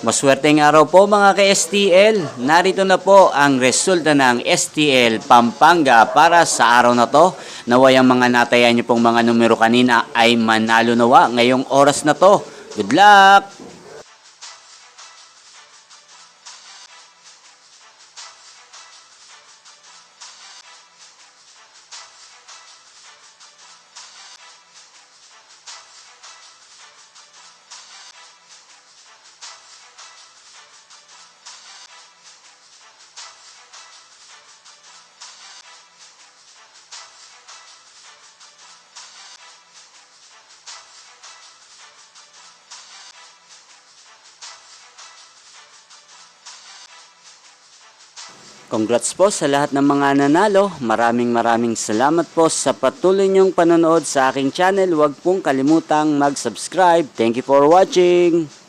Maswerteng araw po mga ka-STL. Narito na po ang resulta ng STL Pampanga para sa araw na to. Naway ang mga natayan niyo pong mga numero kanina ay manalo nawa ngayong oras na to. Good luck! Congrats po sa lahat ng mga nanalo. Maraming salamat po sa patuloy niyong panonood sa aking channel. Huwag pong kalimutang mag-subscribe. Thank you for watching.